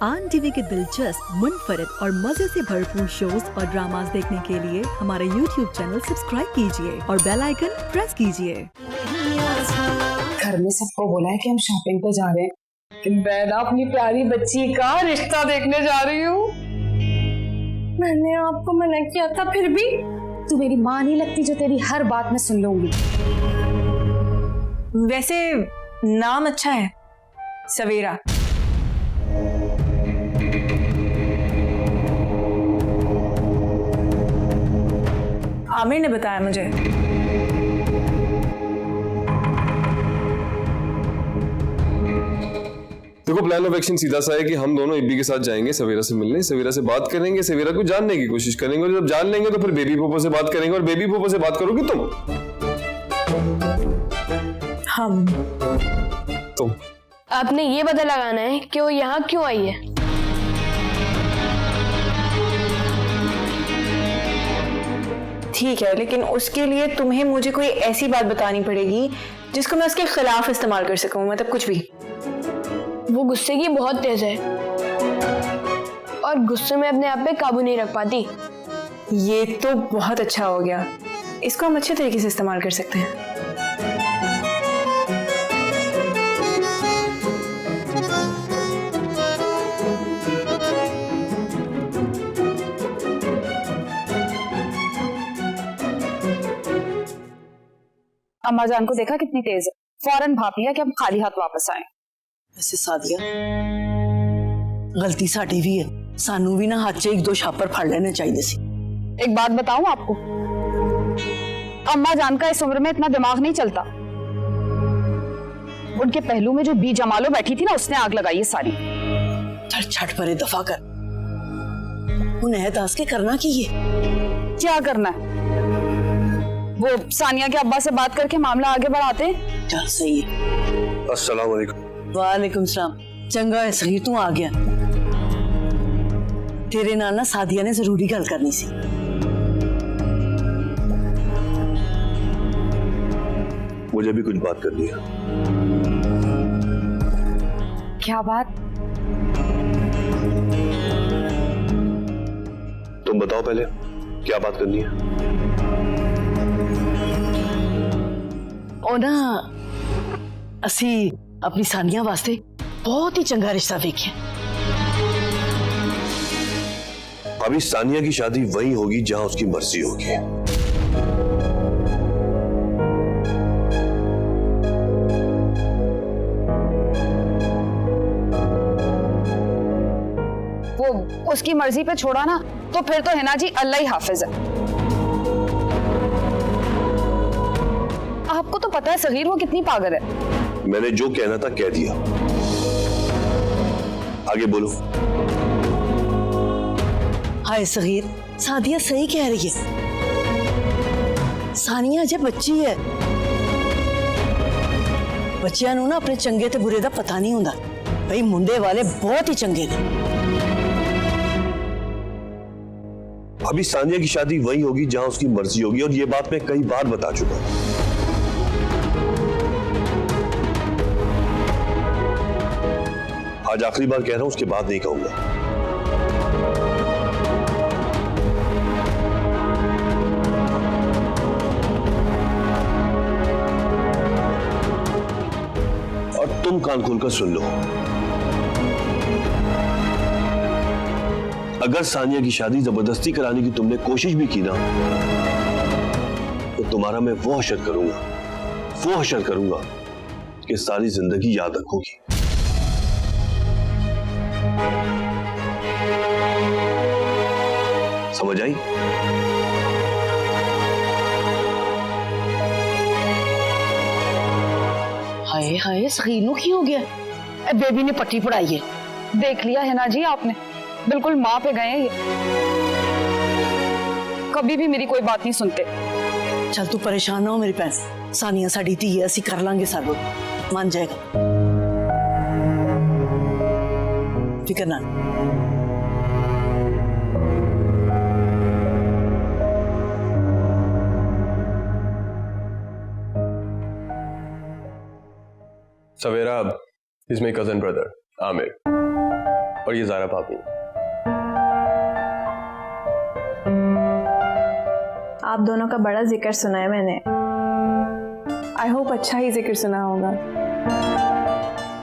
आन टीवी के दिलचस्प, मुनफरिद और मजे से भरपूर शोज और ड्रामास देखने के लिए हमारा YouTube चैनल सब्सक्राइब कीजिए और बेल आइकन प्रेस कीजिए। घर में सबको बोला है कि हम शॉपिंग पे जा रहे हैं। मैं ना अपनी प्यारी बच्ची का रिश्ता देखने जा रही हूँ। मैंने आपको मना किया था, फिर भी तू मेरी माँ नहीं लगती जो तेरी हर बात में सुन लूंगी। वैसे नाम अच्छा है, सवेरा। आमिर ने बताया मुझे। देखो, प्लान ऑफ एक्शन सीधा सा है कि हम दोनों इब्बी के साथ जाएंगे सवेरा से मिलने, सवेरा से बात करेंगे, सवेरा को जानने की कोशिश करेंगे और जब जान लेंगे तो फिर बेबी पोपो से बात करेंगे और बेबी पोपो से बात करोगे तुम। तुम आपने ये पता लगाना है कि वो यहाँ क्यों आई है। ठीक है, लेकिन उसके लिए तुम्हें मुझे कोई ऐसी बात बतानी पड़ेगी जिसको मैं उसके खिलाफ इस्तेमाल कर सकूं, मतलब कुछ भी। वो गुस्से की बहुत तेज है और गुस्से में अपने आप पे काबू नहीं रख पाती। ये तो बहुत अच्छा हो गया, इसको हम अच्छे तरीके से इस्तेमाल कर सकते हैं। अम्मा जान को देखा कितनी तेज है, फौरन भाप लिया कि हम खाली हाथ वापस आए। वैसे सादिया, गलती साडी भी है, सानू भी ना हाथ से एक दो छापर फाड़ लेने चाहिए सी। एक बात बताऊं आपको, अम्मा जान का इस उम्र में इतना दिमाग नहीं चलता। उनके पहलू में जो बी जमालो बैठी थी ना, उसने आग लगाई है सारी। छट परे दफा कर। उन्हें दास के करना की ये क्या करना है? वो सानिया के अब्बा से बात करके मामला आगे बढ़ाते। चल सही है। अस्सलाम वालेकुम। वालेकुम सलाम। चंगा है सही तू आ गया। तेरे नाल ना सादिया ने जरूरी गल करनी सी। मुझे भी कुछ बात करनी है। क्या बात? तुम बताओ पहले, क्या बात करनी है? ओ ना असी अपनी सानिया वास्ते बहुत ही चंगा रिश्ता देखे। अभी सानिया की शादी वही होगी जहां उसकी मर्जी होगी। वो उसकी मर्जी पे छोड़ा ना, तो फिर तो है ना जी, अल्लाह ही हाफिज है। आपको तो पता है सगीर वो कितनी पागल है। मैंने जो कहना था कह दिया, आगे बोलो। हाय सगीर, सादिया सही कह रही है। सानिया जब बच्ची है, बच्चियां नूं ना अपने चंगे ते बुरे दा पता नहीं हुंदा। भाई मुंडे वाले बहुत ही चंगे ने। अभी सानिया की शादी वही होगी जहां उसकी मर्जी होगी और ये बात मैं कई बार बता चुका हूं। आज आखिरी बार कह रहा हूं, उसके बाद नहीं कहूंगा। और तुम कान खोलकर सुन लो, अगर सानिया की शादी जबरदस्ती कराने की तुमने कोशिश भी की ना, तो तुम्हारा मैं वो हशर करूंगा कि सारी जिंदगी याद रखोगी। समझ आई? हाय हाय सगीर नूं की हो गया? बेबी ने पट्टी पढ़ाई है। देख लिया है ना जी आपने, बिल्कुल माँ पे गए ये। कभी भी मेरी कोई बात नहीं सुनते। चल तू परेशान ना हो मेरी भैन, सानिया साडी धी है, असी कर लांगे सब, मान जाएगा। फिक्र ना। सवेरा is my cousin brother, Amir. और ये ज़ारा भाभी। आप दोनों का बड़ा जिक्र सुना है मैंने। आई होप अच्छा ही जिक्र सुना होगा।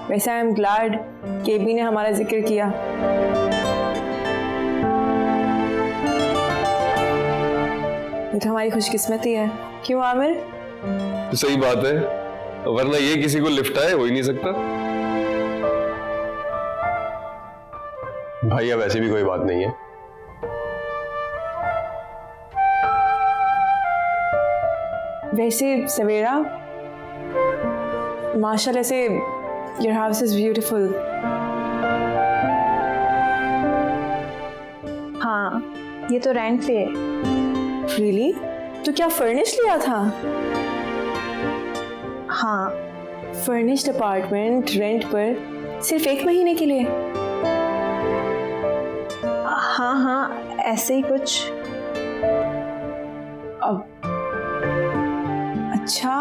वैसे आई एम ग्लैड केबी ने हमारा जिक्र किया। ये तो हमारी खुशकिस्मती है, क्यों आमिर? तो सही बात है, वरना ये किसी को लिफ्ट आए हो ही नहीं सकता। भाई अब ऐसी भी कोई बात नहीं है। वैसे सवेरा, माशाल्लाह से योर हाउस इज ब्यूटीफुल। हाँ, ये तो रेंट पे है। रियली? तो क्या फर्निश लिया था? हाँ, फर्निश्ड अपार्टमेंट रेंट पर सिर्फ 1 महीने के लिए। हाँ हाँ, ऐसे ही कुछ। अब अच्छा,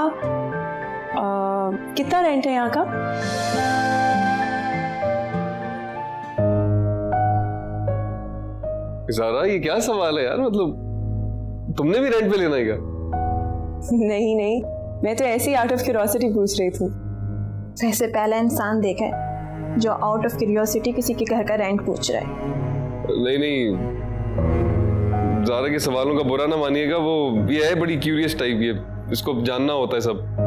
कितना रेंट है यहाँ का? ज़ारा, ये क्या सवाल है यार, मतलब तुमने भी रेंट पे लेना है क्या? नहीं नहीं, मैं तो ऐसे ही आउट ऑफ क्यूरियोसिटी पूछ रही थी। वैसे पहला इंसान देखा है जो आउट ऑफ क्यूरियोसिटी किसी के घर का रेंट पूछ रहा है। नहीं नहीं, ज़ारा के सवालों का बुरा ना मानिएगा, वो ये है बड़ी क्यूरियस टाइप, ये इसको जानना होता है सब।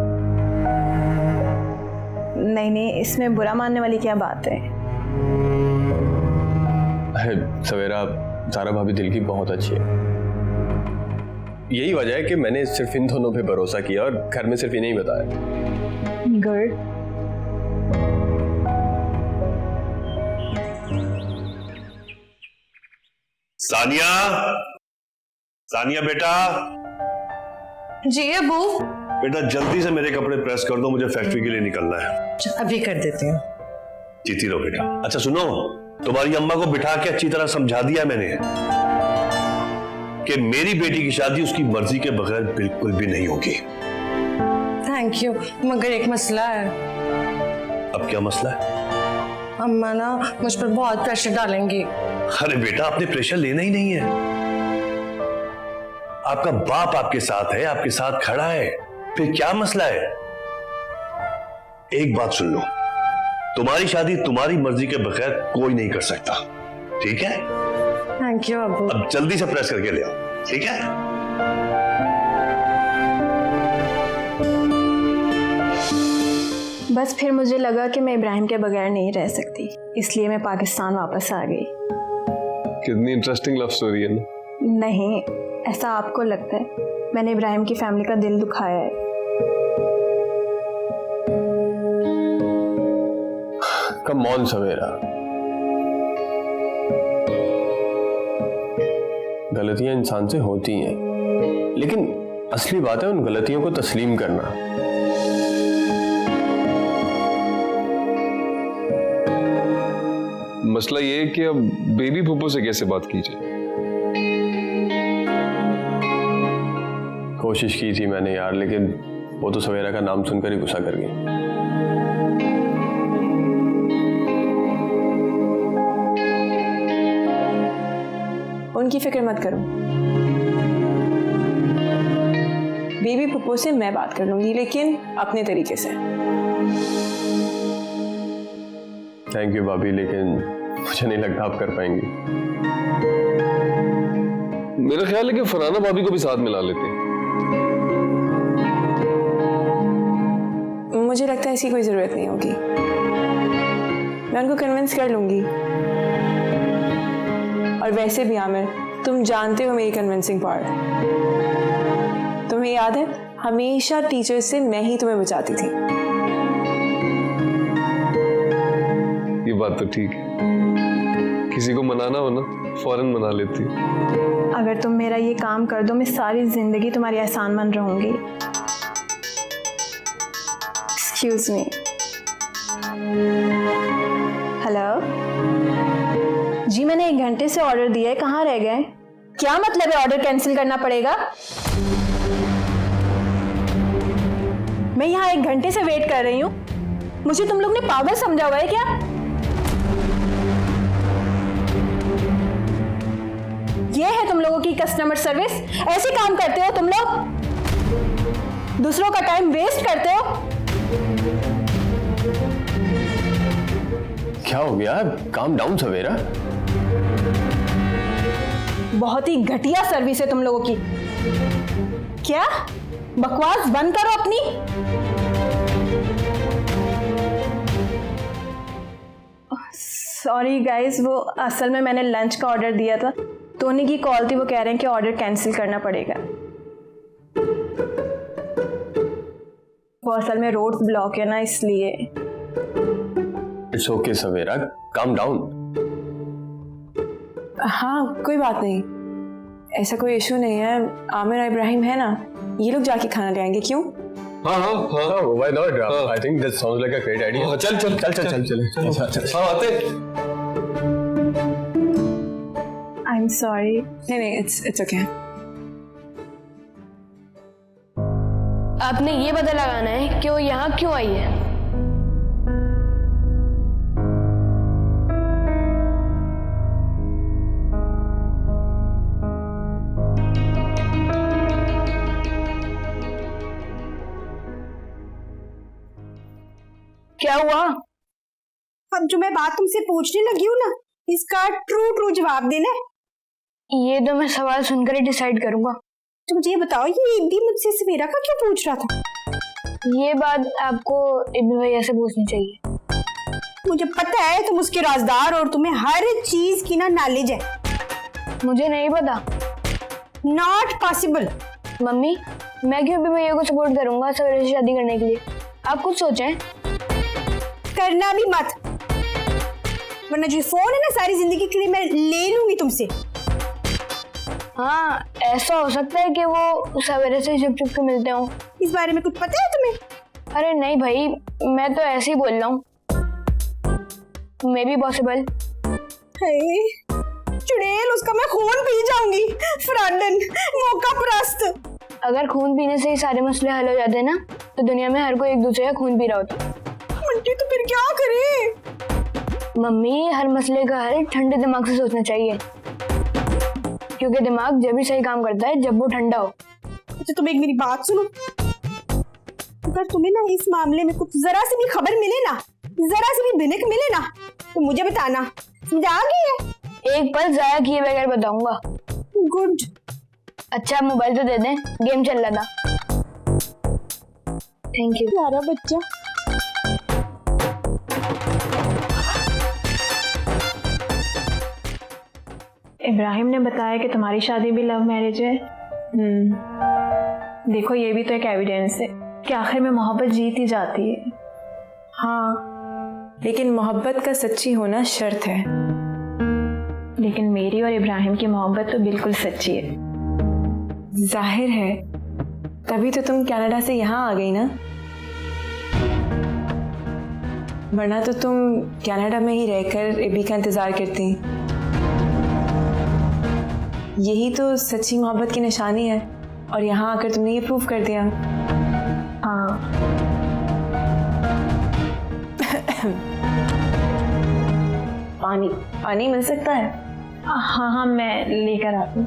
नहीं नहीं, इसमें बुरा मानने वाली क्या बात है? सवेरा, ज़ारा भाभी दिल की बहुत अच्छी है। यही वजह है कि मैंने सिर्फ इन दोनों पे भरोसा किया और घर में सिर्फ इन्हें ही बताया। गुड। सानिया, सानिया बेटा। जी अबू। बेटा जल्दी से मेरे कपड़े प्रेस कर दो, मुझे फैक्ट्री के लिए निकलना है। अभी कर देती हूँ। जीती रहो बेटा। अच्छा सुनो, तुम्हारी अम्मा को बिठा के अच्छी तरह समझा दिया मैंने कि मेरी बेटी की शादी उसकी मर्जी के बगैर बिल्कुल भी नहीं होगी। थैंक यू, मगर एक मसला है। अब क्या मसला है? अम्मा ना मुझ पर बहुत प्रेशर डालेंगी। अरे बेटा, आपने प्रेशर लेना ही नहीं है। आपका बाप आपके साथ है, आपके साथ खड़ा है, फिर क्या मसला है? एक बात सुन लो, तुम्हारी शादी तुम्हारी मर्जी के बगैर कोई नहीं कर सकता, ठीक है? Thank you Abu. अब जल्दी से प्रेस करके ले आओ, ठीक है? बस फिर मुझे लगा कि मैं इब्राहिम के बगैर नहीं रह सकती, इसलिए मैं पाकिस्तान वापस आ गई। कितनी इंटरेस्टिंग लव स्टोरी है ना? नहीं, ऐसा आपको लगता है? मैंने इब्राहिम की फैमिली का दिल दुखाया है। कम ऑन सवेरा, गलतियां इंसान से होती हैं, लेकिन असली बात है उन गलतियों को तस्लीम करना। मसला ये है कि अब बेबी फूफो से कैसे बात की जाए। कोशिश की थी मैंने यार, लेकिन वो तो सवेरा का नाम सुनकर ही गुस्सा कर गई। उनकी फिक्र मत करो, बेबी पप्पू से मैं बात कर लूंगी, लेकिन अपने तरीके से। थैंक यू भाभी, लेकिन मुझे नहीं लगता आप कर पाएंगी। मेरा ख्याल है कि फरहाना भाभी को भी साथ मिला लेते हैं। मुझे लगता है ऐसी कोई जरूरत नहीं होगी, मैं उनको कन्विंस कर लूंगी। और वैसे भी आमिर, तुम जानते हो मेरी कन्विंसिंग पावर। तुम्हें याद है, हमेशा टीचर्स से मैं ही तुम्हें बचाती थी। ये बात तो ठीक है, किसी को मनाना हो ना फौरन मना लेती। अगर तुम मेरा ये काम कर दो, मैं सारी जिंदगी तुम्हारी एहसान मंद रहूंगी। Excuse me. हेलो जी, मैंने 1 घंटे से ऑर्डर दिया है, कहाँ रह गए? क्या मतलब है ऑर्डर कैंसिल करना पड़ेगा? मैं यहाँ 1 घंटे से वेट कर रही हूँ, मुझे तुम लोग ने पागल समझा हुआ है क्या? मेरी कस्टमर सर्विस? ऐसे काम करते हो तुम लोग? दूसरों का टाइम वेस्ट करते हो? क्या हो गया? काम डाउन सवेरा। बहुत ही घटिया सर्विस है तुम लोगों की। क्या बकवास बंद करो अपनी। सॉरी गाइस, वो असल में मैंने लंच का ऑर्डर दिया था तो उन्हीं की कॉल थी, वो कह रहे हैं कि ऑर्डर कैंसिल करना पड़ेगा। वो असल में रोड ब्लॉक है ना, इसलिए। It's okay Savera, calm down. हाँ कोई बात नहीं, ऐसा कोई इशू नहीं है। आमिर और इब्राहिम है ना, ये लोग जाके खाना ले आएंगे। क्यों? हाँ हाँ हाँ, why not? I think that sounds like a great idea. चल चल चल चल चल चल। हाँ आते। I am sorry. नहीं, इट्स ओके। आपने ये पता लगाना है कि वो यहाँ क्यों आई है। क्या हुआ? अब जो मैं बात तुमसे पूछने लगी हूँ ना, इसका ट्रू जवाब देना है। ये तो मैं सवाल सुनकर ही डिसाइड करूंगा। तो मुझे ये बताओ, ये इब्दी मुझसे सवेरा का क्यों पूछ रहा था? ये बात आपको इब्न भैया से पूछनी चाहिए। मुझे पता है तुम उसके राजदार और तुम्हें हर चीज की ना नॉलेज है। मुझे नहीं पता। Not possible. मम्मी, मैं क्यों इब्न भैया को सपोर्ट करूंगा सवेरे से शादी करने के लिए? आप कुछ सोचें। करना भी मत, वरना जो फोन है ना, सारी जिंदगी के लिए मैं ले लूंगी तुमसे। हाँ, ऐसा हो सकता है कि वो सवेरे से चुप चुप के मिलते हो। इस बारे में कुछ पता है तुम्हें? अरे नहीं भाई, मैं तो ऐसे ही बोल रहा हूँ। May be possible. चुड़ैल, उसका मैं खून पी जाऊंगी। फ्राडन, मौका परस्त। अगर खून पीने से ही सारे मसले हल हो जाते ना, तो दुनिया में हर कोई एक दूसरे का खून पी रहा होता। मंटी, तो फिर क्या करे? मम्मी, हर मसले का हल ठंडे दिमाग से सोचना चाहिए, क्योंकि दिमाग जब भी सही काम करता है जब वो ठंडा हो। अच्छा, तुम एक मेरी बात सुनो। अगर तुम्हें ना इस मामले में कुछ जरा सी भी खबर मिले ना, जरा सी भी भिनक मिले ना, तो मुझे बताना। समझ आ गई है? एक पल जाया किए बगैर बताऊंगा। गुड। अच्छा, मोबाइल तो दे दें, गेम चल रहा था। Thank you. प्यारा बच्चा। इब्राहिम ने बताया कि तुम्हारी शादी भी लव मैरिज है। देखो, ये भी तो एक एविडेंस है कि आखिर में मोहब्बत जीत ही जाती है। हाँ, लेकिन मोहब्बत का सच्ची होना शर्त है। लेकिन मेरी और इब्राहिम की मोहब्बत तो बिल्कुल सच्ची है। जाहिर है, तभी तो तुम कनाडा से यहाँ आ गई ना, वरना तो तुम कनाडा में ही रहकर इब्बी का इंतजार करती। यही तो सच्ची मोहब्बत की निशानी है, और यहाँ आकर तुमने ये प्रूव कर दिया। हाँ। पानी मिल सकता है? हाँ, मैं लेकर आती हूँ।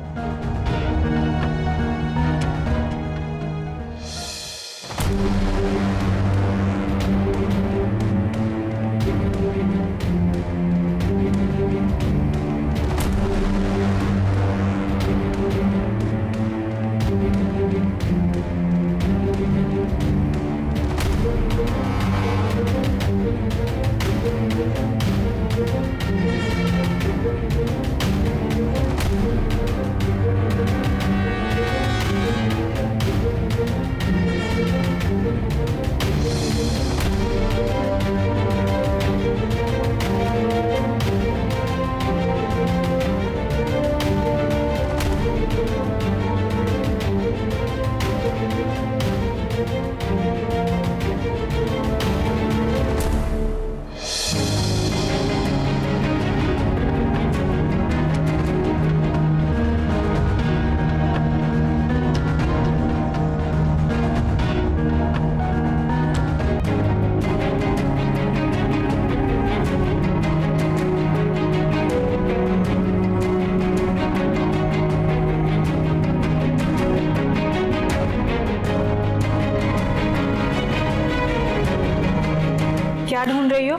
ढूंढ रही हो?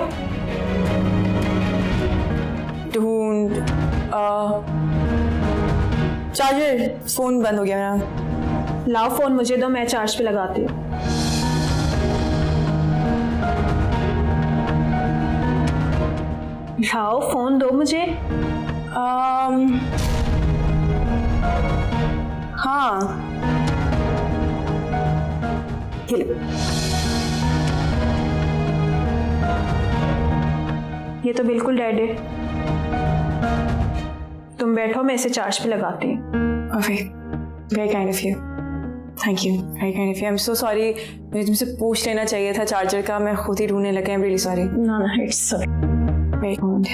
ढूंढ चार्जर, फोन बंद हो गया मेरा। लाओ फोन मुझे दो, मैं चार्ज पे लगाती हूँ। लाओ फोन दो मुझे। हाँ, ये लो। ये तो बिल्कुल डेड है। तुम बैठो, मैं इसे चार्ज पे लगाती हूँ। Okay, very kind of you, thank you, very kind of you. I am so sorry, मुझे तुमसे पूछ लेना चाहिए था चार्जर का, मैं खुद ही ढूंढने लगा। I am really sorry. ना ना, इट्स वेरी काइंड।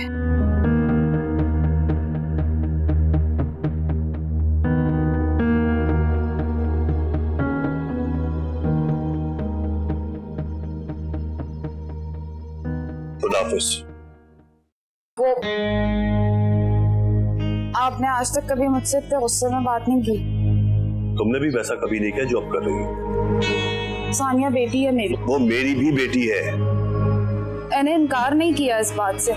खुदा हाफिज। वो आपने आज तक कभी मुझसे इतने गुस्से में बात नहीं की। तुमने भी वैसा कभी नहीं किया जो अब कर रही हो। सानिया बेटी है मेरी। वो मेरी भी बेटी है। मैंने इनकार नहीं किया इस बात से,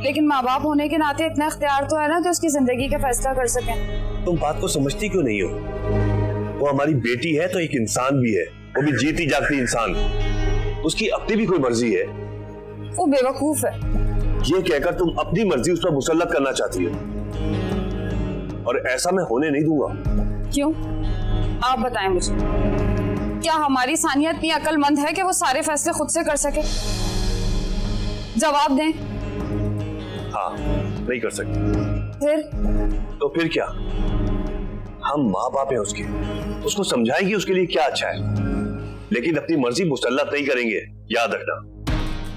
लेकिन माँ बाप होने के नाते इतना इख्तियार तो है ना कि उसकी जिंदगी का फैसला कर सकें। तुम बात को समझती क्यों नहीं हो? वो हमारी बेटी है तो एक इंसान भी है, वो भी जीती जागती इंसान। उसकी अपनी भी कोई मर्जी है। वो बेवकूफ है। ये कहकर तुम अपनी मर्जी उस पर मुसल्लत करना चाहती हो, और ऐसा मैं होने नहीं दूंगा। क्यों? आप बताएं मुझे, क्या हमारी सानिया इतनी अक्लमंद है कि वो सारे फैसले खुद से कर सके? जवाब दें। हाँ, नहीं कर सकती। फिर? तो फिर क्या? हम माँ बाप हैं उसके, उसको समझाएंगे उसके लिए क्या अच्छा है, लेकिन अपनी मर्जी मुसल्लत नहीं करेंगे, याद रखना।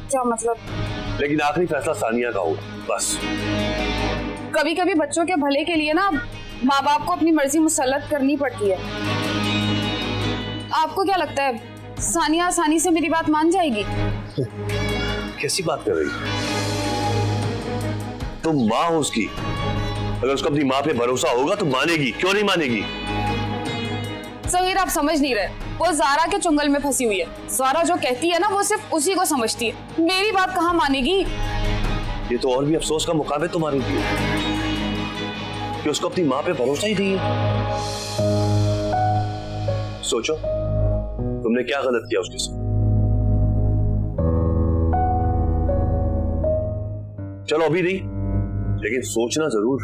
क्या मतलब? लेकिन आखिरी फैसला सानिया का होगा, बस। कभी कभी बच्चों के भले के लिए ना माँ बाप को अपनी मर्जी मुसल्लत करनी पड़ती है। आपको क्या लगता है सानिया आसानी से मेरी बात मान जाएगी? कैसी बात कर रही हो? तुम माँ हो उसकी, अगर उसको अपनी माँ पे भरोसा होगा तो मानेगी, क्यों नहीं मानेगी? समीर, आप समझ नहीं रहे। वो ज़ारा के चुंगल में फंसी हुई है। ज़ारा जो कहती है ना वो सिर्फ उसी को समझती है। मेरी बात कहाँ मानेगी? ये तो और भी अफसोस का मुकाम है तुम्हारे लिए कि उसको अपनी माँ पे भरोसा ही नहीं है। सोचो तुमने क्या गलत किया उसके साथ। चलो अभी नहीं, लेकिन सोचना जरूर।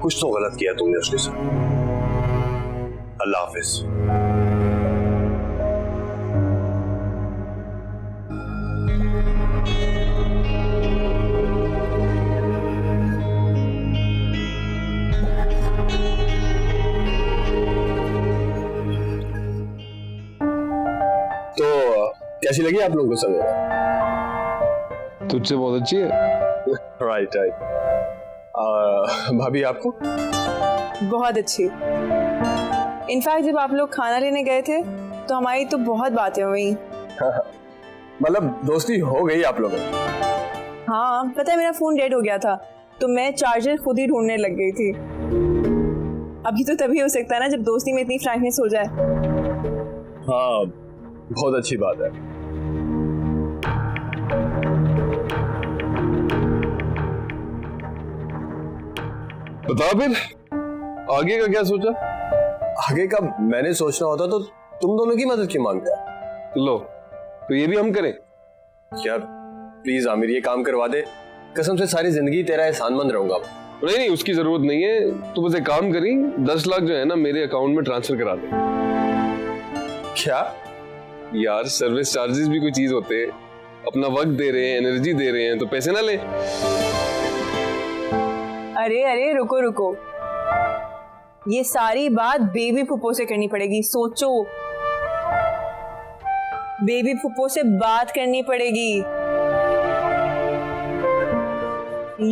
कुछ तो गलत किया तुमने उसके साथ। अल्लाह हाफिज। तो कैसी लगी आप लोगों को सवेरा? तुझसे बहुत अच्छी है। Right right. भाभी आपको? बहुत अच्छी। इनफैक्ट जब आप लोग खाना लेने गए थे तो हमारी तो बहुत बातें हुई। मतलब दोस्ती हो गई आप लोगों? हाँ, पता है मेरा फोन डेड हो गया था तो मैं चार्जर खुद ही ढूंढने लग गई थी। अभी तो तभी हो सकता है ना जब दोस्ती में इतनी फ्रैंकनेस हो जाए। हाँ, बहुत अच्छी बात है। बता फिर आगे का क्या सोचा? आगे का मैंने सोचना होता तो तुम दोनों की मदद क्यों मांगते? लो, तो ये भी हम करें? यार प्लीज आमिर, ये काम करवा दे। कसम से सारी जिंदगी तेरा एहसानमंद रहूंगा। नहीं नहीं, उसकी जरूरत नहीं है। तू बस एक काम करी, 10 लाख जो है ना मेरे अकाउंट में ट्रांसफर करा दे। क्या यार, सर्विस चार्जेस भी कोई चीज होते हैं। अपना वक्त दे रहे हैं, एनर्जी दे रहे हैं, तो पैसे ना ले। अरे अरे रुको रुको, ये सारी बात बेबी फुप्पो से करनी पड़ेगी। सोचो, बेबी फुप्पो से बात करनी पड़ेगी।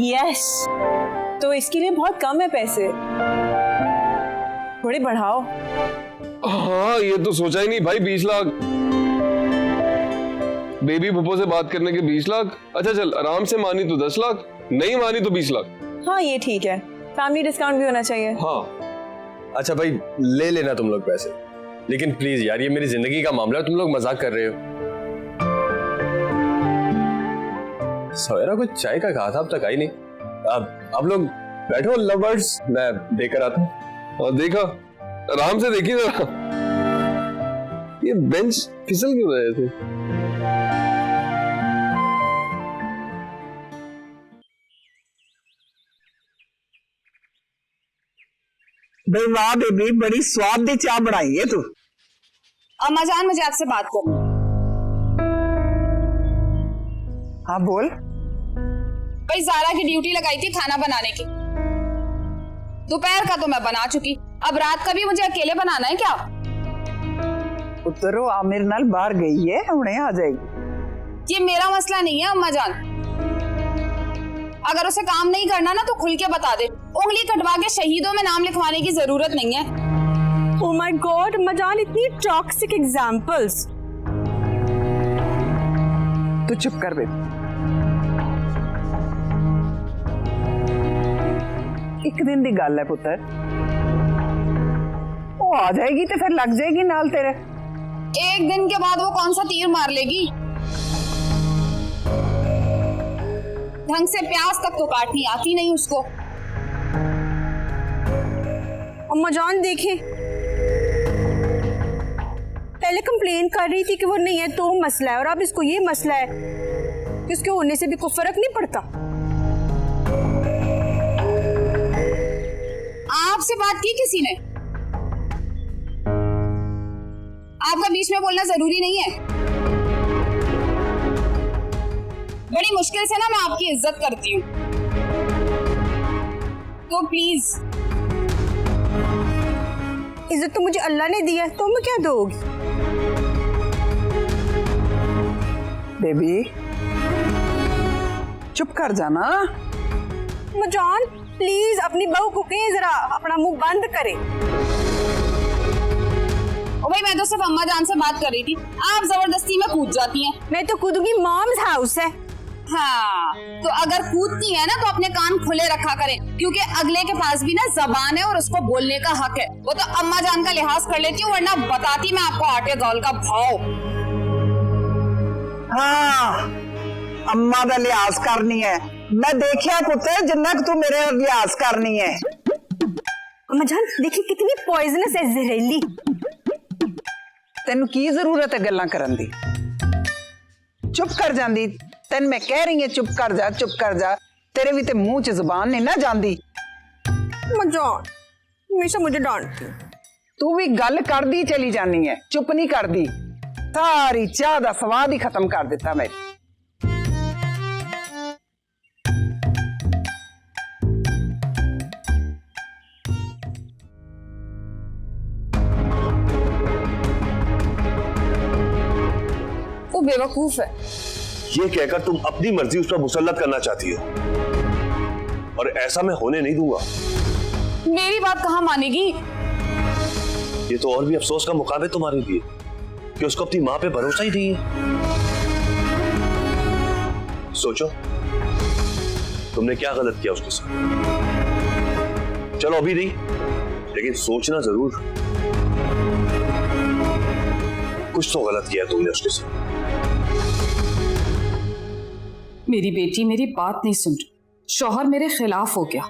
यस, तो इसके लिए बहुत कम है पैसे, थोड़ी बढ़ाओ। हाँ, ये तो सोचा ही नहीं भाई। 20 लाख बेबी फुप्पो से बात करने के 20 लाख। अच्छा चल, आराम से मानी तो 10 लाख, नहीं मानी तो 20 लाख। हाँ ये ठीक है, फैमिली डिस्काउंट भी होना चाहिए। हाँ अच्छा भाई, ले लेना तुम लोग पैसे, लेकिन प्लीज यार, ये मेरी जिंदगी का मामला है, तुम लोग मजाक कर रहे हो। सवेरा को चाय का कहा था, अब तक आई नहीं। अब लोग बैठो लवर्स, मैं देकर आता हूँ। और देखा, आराम से देखिए जरा, ये बेंच फिसल क्यों रहे थे? भाई वाह बेबी, बड़ी स्वाद दी चाय बनाई है तू। अम्मा जान, मुझे आपसे बात करनी। हाँ बोल। भाई जारा की ड्यूटी लगाई थी खाना बनाने की, दोपहर का तो मैं बना चुकी, अब रात का भी मुझे अकेले बनाना है क्या? पुत्रो आमिर नाल बाहर गई है, हुणे आ जाएगी। ये मेरा मसला नहीं है अम्मा जान, अगर उसे काम नहीं करना ना तो खुल के बता दे, उंगली कटवा के शहीदों में नाम लिखवाने की जरूरत नहीं है। ओह माय गॉड अम्मा जान, इतनी टॉक्सिक एग्जांपल्स। तू चुप कर बेबी। एक दिन दी गल है पुत्र, वो आ जाएगी तो फिर लग जाएगी नाल तेरे। एक दिन के बाद वो कौन सा तीर मार लेगी? ढंग से प्याज तक तो काटनी आती नहीं उसको। अम्मा जान देखें, पहले कंप्लेन कर रही थी कि वो नहीं है तो मसला है, और अब इसको ये मसला है कि उसके होने से भी कोई फर्क नहीं पड़ता। आपसे बात की किसी ने? आपका बीच में बोलना जरूरी नहीं है। बड़ी मुश्किल से ना मैं आपकी इज्जत करती हूँ, तो प्लीज। इज्जत तो मुझे अल्लाह ने दी है, तुम क्या दोगी? बेबी चुप कर जाना। मजान प्लीज अपनी बहू को कहीं जरा अपना मुंह बंद करे। ओ भाई, मैं तो सिर्फ अम्मा जान से बात कर रही थी, आप जबरदस्ती में कूद जाती हैं। मैं तो कूदूंगी, मॉम्स हाउस है। हाँ, तो अगर कूदती है ना तो अपने कान खुले रखा करें, क्योंकि अगले के पास भी ना जबान है और उसको बोलने का हक है। वो तो अम्मा जान का लिहाज कर लेती हूँ, वरना बताती मैं आपको आटे दौल का भाव। हाँ, अम्मा का लिहाज करनी है। मैं देखिया पुत्र जिन्ना तू मेरे लिहाज करनी है। अम्मा जान देखिए कितनी पॉइजनस है जहरीली। तेन की जरूरत है गल्लां करन दी? चुप कर जांदी। तेन मैं कह रही है चुप कर जा, चुप कर जा। तेरे भी ते मुंह च जुबान नहीं ना जांदी। मजान हमेशा मुझे डांटती। तू भी गल कर दी चली जानी है, चुप नहीं कर दी। सारी चाह दा स्वाद ही खत्म कर दिता मेरी। वो बेवकूफ है। ये कहकर तुम अपनी मर्जी उस पर मुसल्लत करना चाहती हो, और ऐसा मैं होने नहीं दूंगा। मेरी बात कहाँ मानेगी? ये तो और भी अफसोस का मुकाम है तुम्हारे लिए कि उसको अपनी माँ पे भरोसा ही नहीं है। सोचो तुमने क्या गलत किया उसके साथ। चलो अभी नहीं, लेकिन सोचना जरूर, कुछ तो गलत किया तुमने उसके साथ। मेरी बेटी मेरी बात नहीं सुन रही, शौहर मेरे खिलाफ हो गया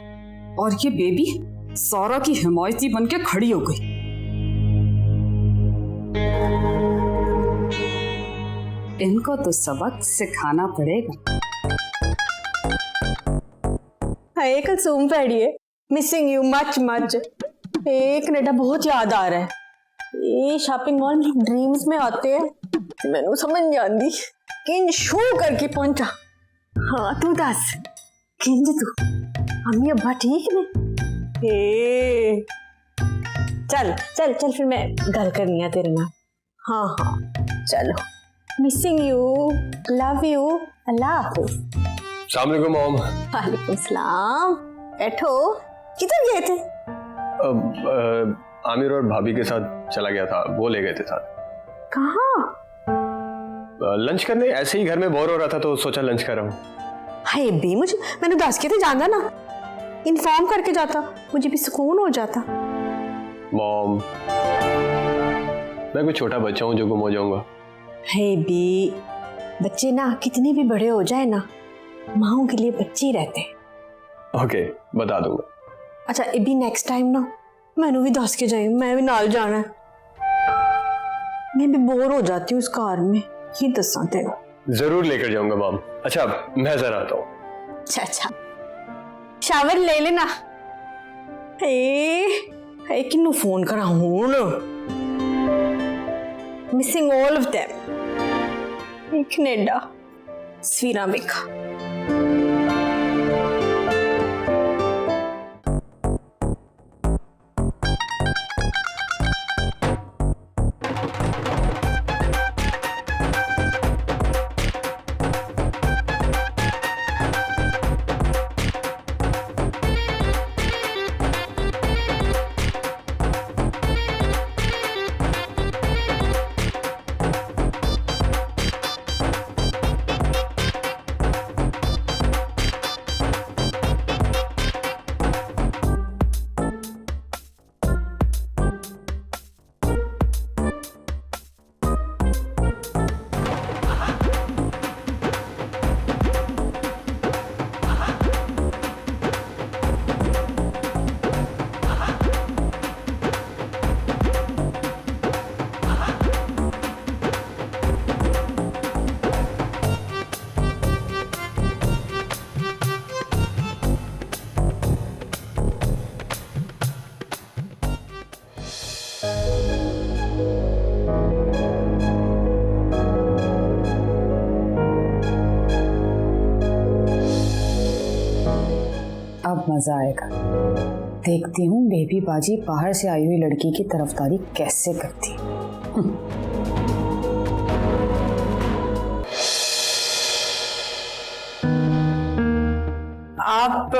और ये बेबी सारा की हिमायती बन के खड़ी हो गई। इनको तो सबक सिखाना पड़ेगा। हाय कलसूम पैड़िए, missing you much much. Canada बहुत याद आ रहा है। ये शॉपिंग मॉल ड्रीम्स में आते हैं, मैनू समझ नहीं आती किंज शू करके पहुंचा। हाँ तू दस किंज तू, अम्मी अब्बा ठीक ने? चल चल चल फिर मैं गल करनी है तेरे नाल। हाँ हाँ चलो, मिसिंग यू, लव यू, अल्लाह हाफिज। अस्सलाम वालेकुम मॉम। वालेकुम सलाम। बैठो, किधर गए थे? आमिर और भाभी के साथ चला गया था, वो ले गए थे साथ। कहाँ? लंच करने, ऐसे ही घर में बोर हो रहा था तो सोचा लंच कर रहा हूँ। हाय बे, मुझे मैंने दस के थे जाना ना, इन्फॉर्म करके जाता, मुझे भी सुकून हो जाता। मॉम मैं कोई छोटा बच्चा हूँ जो गुम हो जाऊंगा। हे बी, बच्चे ना कितने भी बड़े हो जाए ना, माओ के लिए बच्चे ही रहते हैं। ओके, बता दूंगा। अच्छा इबी नेक्स्ट टाइम ना मैनू भी दस के जाए, मैं भी नाल जाना है। मैं भी बोर हो जाती हूँ इस कार में, ही दसा तेरा। जरूर लेकर जाऊंगा मॉम। अच्छा मैं जरा आता हूँ। अच्छा अच्छा, शावर ले लेना। हे किन्नू फोन करा हुन, missing all of them. Canada सवीरा वेखा। अब मजा आएगा। देखती हूँ बेबी बाजी बाहर से आई हुई लड़की की तरफदारी कैसे करती। आप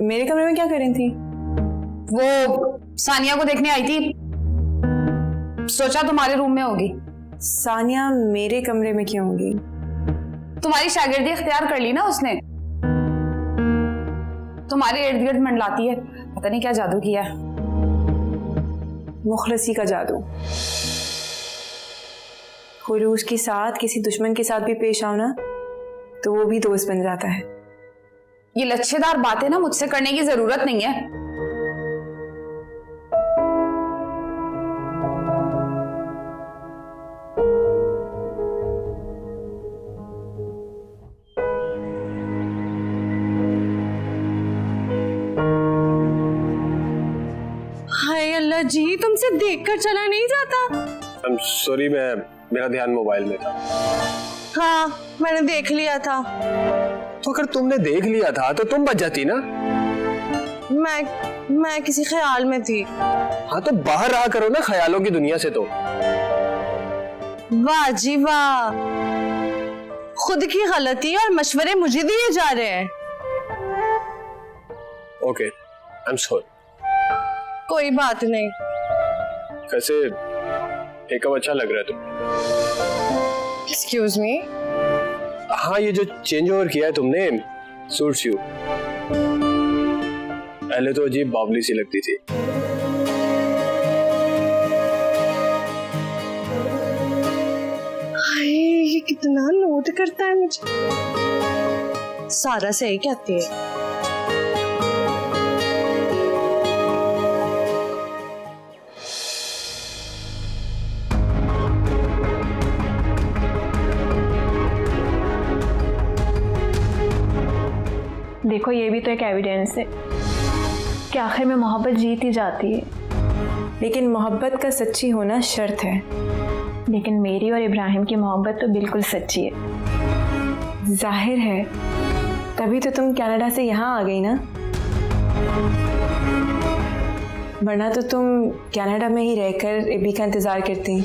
मेरे कमरे में क्या कर रही थी? वो सानिया को देखने आई थी, सोचा तुम्हारे रूम में होगी। सानिया मेरे कमरे में क्यों होगी? तुम्हारी शागिर्दी इख्तियार कर ली ना उसने, तुम्हारे इर्द गिर्द मंडलाती है, पता नहीं क्या जादू किया है। मुखलसी का जादू। खुरूज के साथ किसी दुश्मन के साथ भी पेश आओ ना तो वो भी दोस्त बन जाता है। ये लच्छेदार बातें ना मुझसे करने की जरूरत नहीं है। हाय अल्लाह जी, तुमसे देखकर चला नहीं जाता। I'm sorry, मेरा ध्यान मोबाइल में था। हाँ मैंने देख लिया था। तो अगर तुमने देख लिया था तो तुम बच जाती ना। मैं किसी ख्याल में थी। हाँ तो बाहर रहा करो ना ख्यालों की दुनिया से। तो वाह जी वाह, खुद की गलती और मशवरे मुझे दिए जा रहे हैं। Okay, I'm sorry। कोई बात नहीं। वैसे मेकअप अच्छा लग रहा है तुम। Excuse me. हाँ ये जो चेंज ओवर किया है तुमने, सूट्स यू। पहले तो अजीब बावली सी लगती थी। हाय ये कितना नोट करता है मुझे। सारा सही कहती है। देखो ये भी तो एक एविडेंस है कि आखिर में मोहब्बत जीत ही जाती है। लेकिन मोहब्बत का सच्ची होना शर्त है। लेकिन मेरी और इब्राहिम की मोहब्बत तो बिल्कुल सच्ची है। जाहिर है, तभी तो तुम कनाडा से यहाँ आ गई ना, वरना तो तुम कनाडा में ही रहकर एबी का इंतजार करती।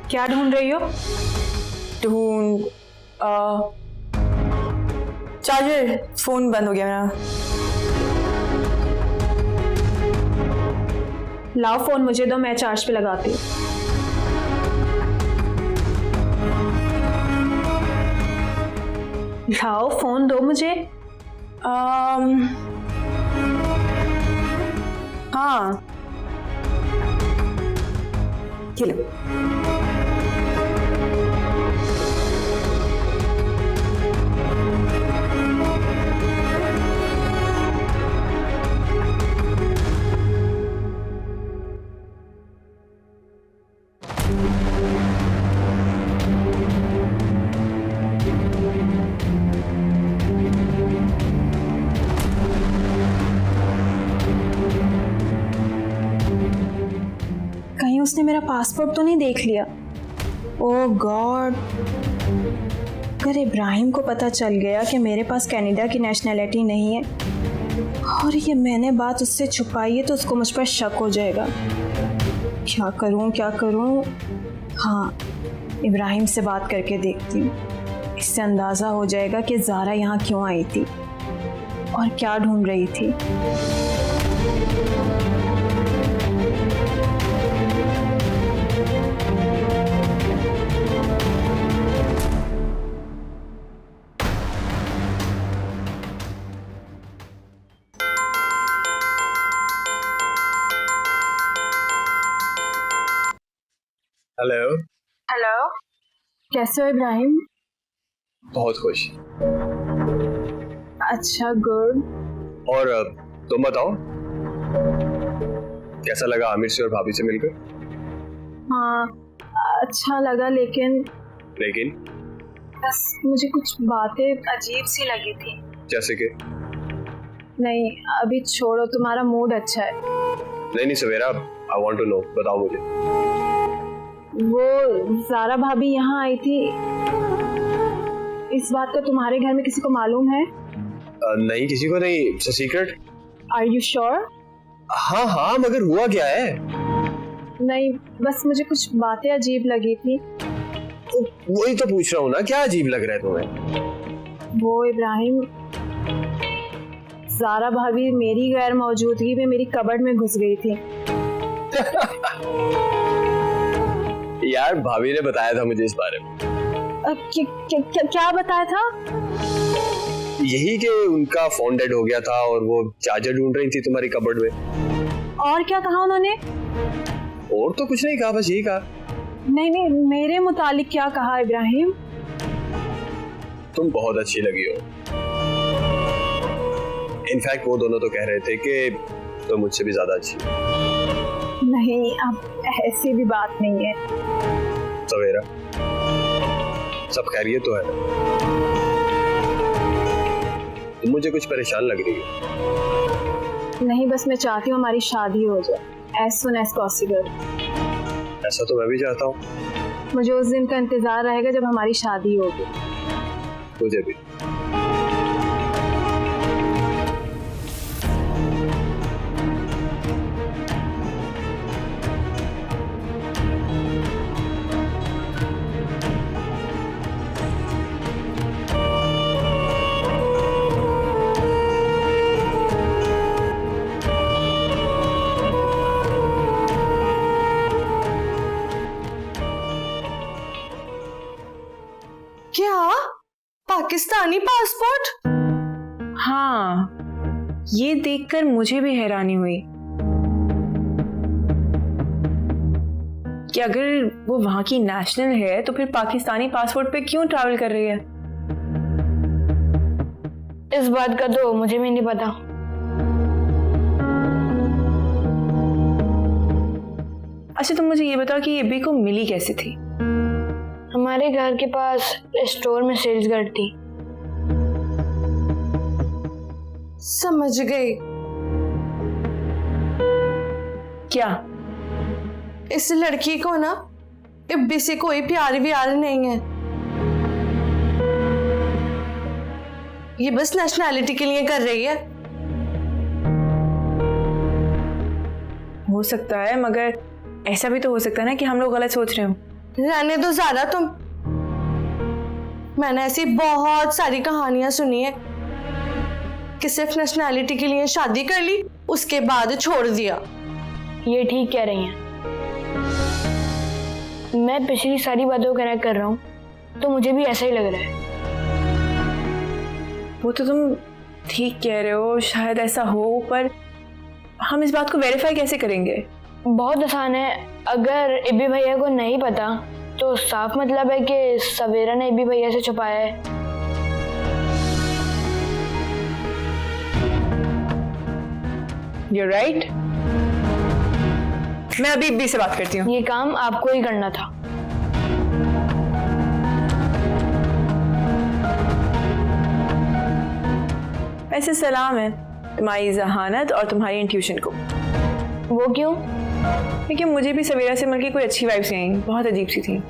क्या ढूंढ रही हो? ढूंढ चार्जर, फोन बंद हो गया मेरा। लाओ फोन मुझे दो, मैं चार्ज पे लगाती हूँ। लाओ फोन दो मुझे। हाँ ये लो। कहीं उसने मेरा पासपोर्ट तो नहीं देख लिया? ओह गॉड, अगर इब्राहिम को पता चल गया कि मेरे पास कनाडा की नेशनैलिटी नहीं है और ये मैंने बात उससे छुपाई है तो उसको मुझ पर शक हो जाएगा। क्या करूं क्या करूं? हाँ, इब्राहिम से बात करके देखती हूँ। इससे अंदाज़ा हो जाएगा कि ज़ारा यहाँ क्यों आई थी और क्या ढूंढ रही थी। हेलो। हेलो, कैसे हो इब्राहिम? बहुत खुश। अच्छा, गुड। और तुम बताओ, कैसा लगा आमिर से और भाभी से मिलकर? हाँ, अच्छा लगा, लेकिन बस मुझे कुछ बातें अजीब सी लगी थी। जैसे कि? नहीं, अभी छोड़ो, तुम्हारा मूड अच्छा है। नहीं सवेरा, आई वांट टू नो, बताओ मुझे। वो ज़ारा भाभी यहाँ आई थी, इस बात का तुम्हारे घर में किसी को मालूम है? नहीं, किसी को नहीं। It's a secret. Are you sure? हाँ, मगर हुआ क्या है? नहीं, बस मुझे कुछ बातें अजीब लगी थी। वही तो पूछ रहा हूँ ना, क्या अजीब लग रहा है तुम्हें? वो इब्राहिम, ज़ारा भाभी मेरी गैर मौजूदगी में मेरी कबर्ड में घुस गई थी। यार, भाभी ने बताया था मुझे इस बारे में। क्या बताया था? यही कि उनका फोन डेड हो गया था और वो चार्जर ढूंढ रही थी तुम्हारी कबर्ड में। और क्या कहा उन्होंने? और तो कुछ नहीं कहा, बस यही कहा। नहीं, मेरे मुतालिक क्या कहा इब्राहिम? तुम बहुत अच्छी लगी हो। इनफैक्ट वो दोनों तो कह रहे थे कि तुम मुझसे भी ज्यादा अच्छी हो। नहीं, अब ऐसी भी बात नहीं है। सवेरा, सब खैरियत तो है? तुम मुझे कुछ परेशान लग रही हो। नहीं, बस मैं चाहती हूँ हमारी शादी हो जाए as soon as possible। ऐसा तो मैं भी चाहता हूँ। मुझे उस दिन का इंतजार रहेगा जब हमारी शादी होगी। मुझे भी। क्या? पाकिस्तानी पासपोर्ट? हाँ, ये देखकर मुझे भी हैरानी हुई कि अगर वो वहां की नेशनल है तो फिर पाकिस्तानी पासपोर्ट पे क्यों ट्रैवल कर रही है? इस बात का तो मुझे भी नहीं पता। अच्छा, तुम मुझे ये बताओ कि ये बी को मिली कैसे थी? हमारे घर के पास स्टोर में सेल्स गर्ल थी। समझ गई। क्या? इस लड़की को ना इब्बी से कोई प्यार व्यार नहीं है, ये बस नेशनैलिटी के लिए कर रही है। हो सकता है, मगर ऐसा भी तो हो सकता है ना कि हम लोग गलत सोच रहे हो। रहने दो ज़ारा तुम। मैंने ऐसी बहुत सारी कहानियां सुनी है कि सिर्फ नेशनैलिटी के लिए शादी कर ली, उसके बाद छोड़ दिया। ये ठीक कह रही हैं। मैं पिछली सारी बातों को कनेक्ट कर रहा हूँ तो मुझे भी ऐसा ही लग रहा है। वो तो तुम ठीक कह रहे हो, शायद ऐसा हो, पर हम इस बात को वेरीफाई कैसे करेंगे? बहुत आसान है। अगर इब्बी भैया को नहीं पता तो साफ मतलब है कि सवेरा ने इब्बी भैया से छुपाया है। You're right. मैं अभी इब्बी से बात करती हूँ। ये काम आपको ही करना था। वैसे सलाम है तुम्हारी जहानत और तुम्हारी इंट्यूशन को। वो क्यों? क्योंकि मुझे भी सवेरा से मिलकर कोई अच्छी वाइब्स नहीं आई, बहुत अजीब सी थी।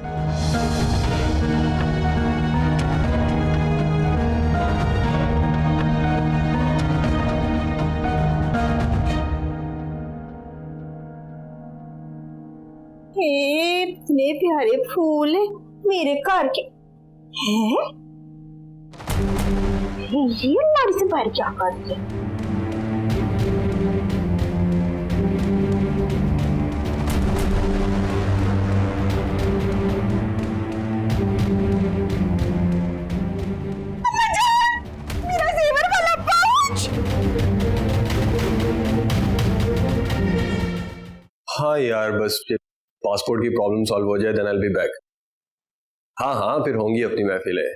इतने प्यारे फूल मेरे घर के हैं। ये अलमारी से बाहर क्या करते हैं? मेरा जेवर वाला पाउच। हाँ यार, बस पासपोर्ट की प्रॉब्लम सॉल्व हो जाए then I will be back. हाँ हाँ, फिर होंगी अपनी महफिलें।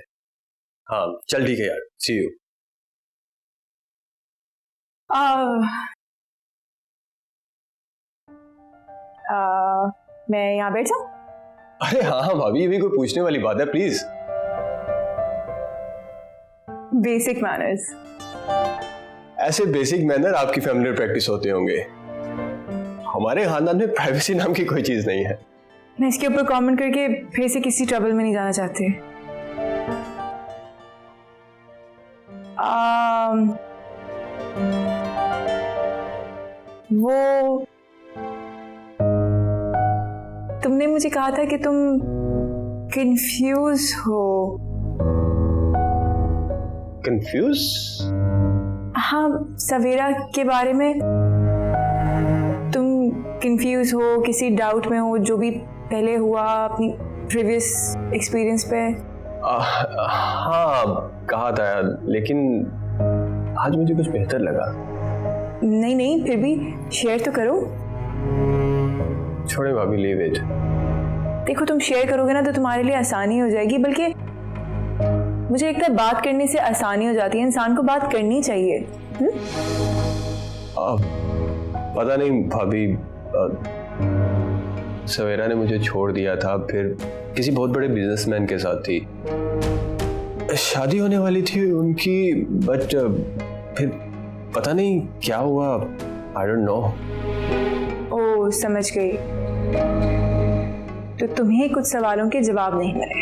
हाँ चल ठीक है यार, सी यू। मैं यहाँ बैठ जाऊँ? अरे हाँ हाँ भाभी, ये भी कोई पूछने वाली बात है, प्लीज। Basic manners. ऐसे बेसिक मैनर आपकी फैमिली में प्रैक्टिस होते होंगे, हमारे खानदान में प्राइवेसी नाम की कोई चीज नहीं है। मैं इसके ऊपर कमेंट करके फिर से किसी ट्रबल में नहीं जाना चाहती। वो तुमने मुझे कहा था कि तुम कंफ्यूज हो। कंफ्यूज? हाँ, सवेरा के बारे में तुम कंफ्यूज हो, किसी डाउट में हो, जो भी पहले हुआ अपनी प्रीवियस एक्सपीरियंस पे। हाँ कहा था यार, लेकिन आज मुझे कुछ बेहतर लगा। नहीं नहीं, फिर भी शेयर तो करो। छोड़े भाभी, लीव इट। देखो, तुम शेयर करोगे ना तो तुम्हारे लिए आसानी हो जाएगी, बल्कि मुझे लगता है बात करने से आसानी हो जाती है। इंसान को बात करनी चाहिए। पता नहीं भाभी, सवेरा ने मुझे छोड़ दिया था, फिर किसी बहुत बड़े बिजनेसमैन के साथ थी, शादी होने वाली थी उनकी, बट फिर पता नहीं क्या हुआ, आई डोंट नो। ओह, समझ गई। तो तुम्हें कुछ सवालों के जवाब नहीं मिले।